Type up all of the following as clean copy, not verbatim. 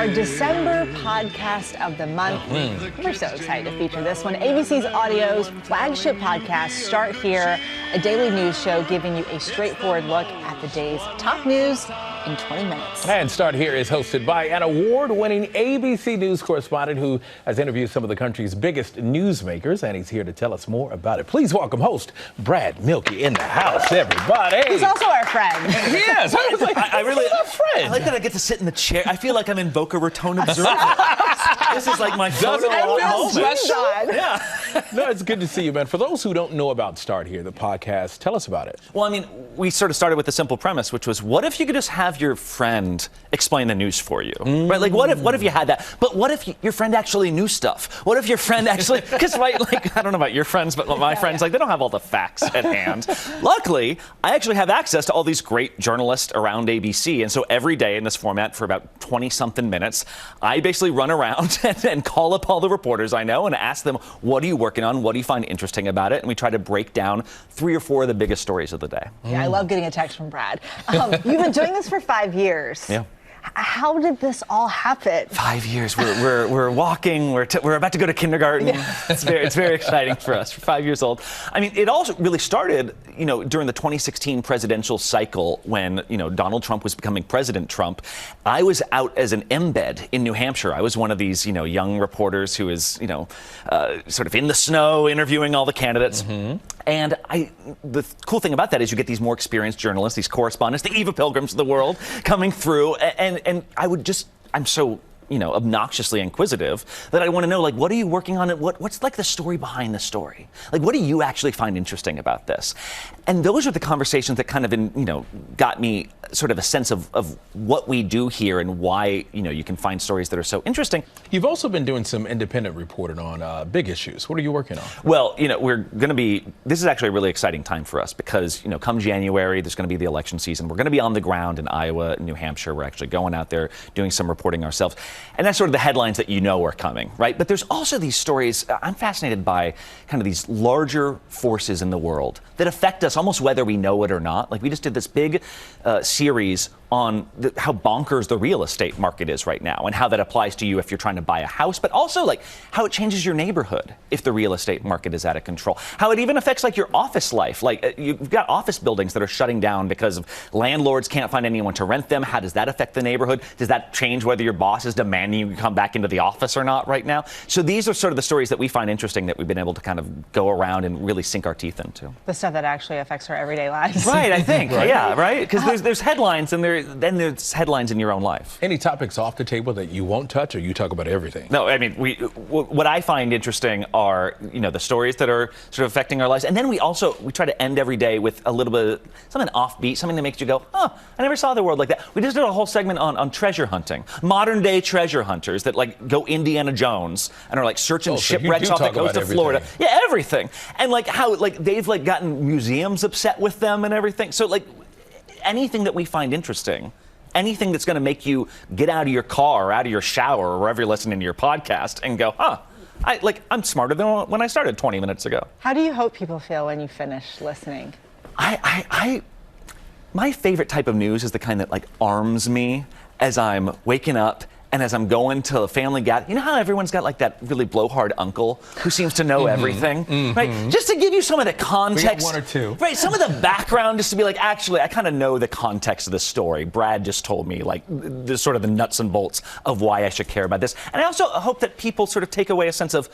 our December podcast of the month. We're so excited to feature this one. ABC's Audio's flagship podcast, Start Here, a daily news show giving you a straightforward look at the day's top news in 20 minutes. And Start Here is hosted by an award-winning ABC News correspondent who has interviewed some of the country's biggest newsmakers, and he's here to tell us more about it. Please welcome host Brad Mielke in the house, everybody. He's also our friend. Yes, I really, our friend. I like that I get to sit in the chair. I feel like I'm in Boca Raton observing. This is like my photo moment. Yeah. No, it's good to see you, man. For those who don't know about Start Here, the podcast, tell us about it. Well, I mean, we sort of started with a simple premise, which was, what if you could just have your friend explain the news for you? Right? Like, what if you had that? But what if your friend actually knew stuff? What if your friend actually, because, right, like, I don't know about your friends, but my friends, like, they don't have all the facts at hand. Luckily, I actually have access to all these great journalists around ABC. And so every day in this format for about 20-something minutes, I basically run around and call up all the reporters I know and ask them, what are you working on? What do you find interesting about it? And we try to break down 3 or 4 of the biggest stories of the day. Yeah, I love getting a text from Brad. You've been doing this for 5 years. Yeah. How did this all happen? 5 years. We're walking. We're about to go to kindergarten. Yeah. It's very exciting for us. We're 5 years old. I mean, it all really started, during the 2016 presidential cycle when, Donald Trump was becoming President Trump. I was out as an embed in New Hampshire. I was one of these, young reporters who is, sort of in the snow interviewing all the candidates. Mm-hmm. And the cool thing about that is you get these more experienced journalists, these correspondents, the Eva Pilgrims of the world coming through. And I'm so, obnoxiously inquisitive that I want to know, like, what are you working on? What's like the story behind the story? Like, what do you actually find interesting about this? And those are the conversations that kind of, got me sort of a sense of what we do here and why, you can find stories that are so interesting. You've also been doing some independent reporting on big issues. What are you working on? Well, this is actually a really exciting time for us because, come January, there's going to be the election season. We're going to be on the ground in Iowa and New Hampshire. We're actually going out there doing some reporting ourselves. And that's sort of the headlines that are coming, right? But there's also these stories. I'm fascinated by kind of these larger forces in the world that affect us almost whether we know it or not. Like, we just did this big series on how bonkers the real estate market is right now and how that applies to you if you're trying to buy a house, but also like how it changes your neighborhood if the real estate market is out of control, how it even affects like your office life. Like, you've got office buildings that are shutting down because of landlords can't find anyone to rent them. How does that affect the neighborhood? Does that change whether your boss is demanding you come back into the office or not right now? So these are sort of the stories that we find interesting that we've been able to kind of go around and really sink our teeth into. The stuff that actually affects our everyday lives. Right, I think. Right. Yeah, right? Because there's headlines and then there's headlines in your own life. Any topics off the table that you won't touch, or you talk about everything? No, I mean, what I find interesting are, the stories that are sort of affecting our lives. And then we try to end every day with a little bit of something offbeat, something that makes you go, oh, I never saw the world like that. We just did a whole segment on treasure hunting. Modern day treasure hunters that like go Indiana Jones and are like searching shipwrecks off the coast of Florida. Yeah, everything. And like how like they've like gotten museums upset with them and everything. So like anything that we find interesting, anything that's going to make you get out of your car or out of your shower or wherever you're listening to your podcast and go, I'm smarter than when I started 20 minutes ago. How do you hope people feel when you finish listening? My favorite type of news is the kind that like arms me as I'm waking up and as I'm going to a family gathering. You know how everyone's got like that really blowhard uncle who seems to know everything, right? Just to give you some of the context. We got 1 or 2. Right, some of the background, just to be like, actually, I kind of know the context of the story. Brad just told me like the sort of the nuts and bolts of why I should care about this. And I also hope that people sort of take away a sense of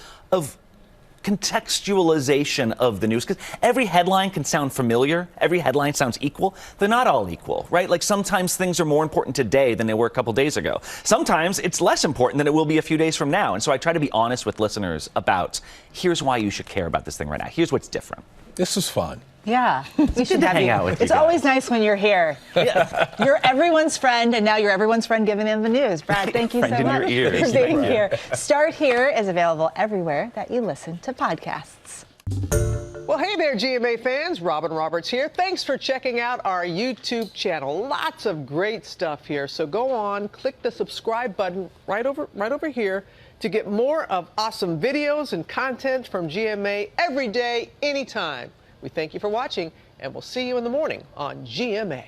contextualization of the news, because every headline can sound familiar. Every headline sounds equal. They're not all equal, right? Like sometimes things are more important today than they were a couple days ago. Sometimes it's less important than it will be a few days from now. And so I try to be honest with listeners about here's why you should care about this thing right now. Here's what's different. This was fun. Yeah, we should have hang out with you. It's always nice when you're here. Yeah. You're everyone's friend, and now you're everyone's friend giving them the news. Brad, thank you so much for being here. Start Here is available everywhere that you listen to podcasts. Well, hey there, GMA fans. Robin Roberts here. Thanks for checking out our YouTube channel. Lots of great stuff here. So go on, click the subscribe button right over here to get more of awesome videos and content from GMA every day, anytime. We thank you for watching, and we'll see you in the morning on GMA.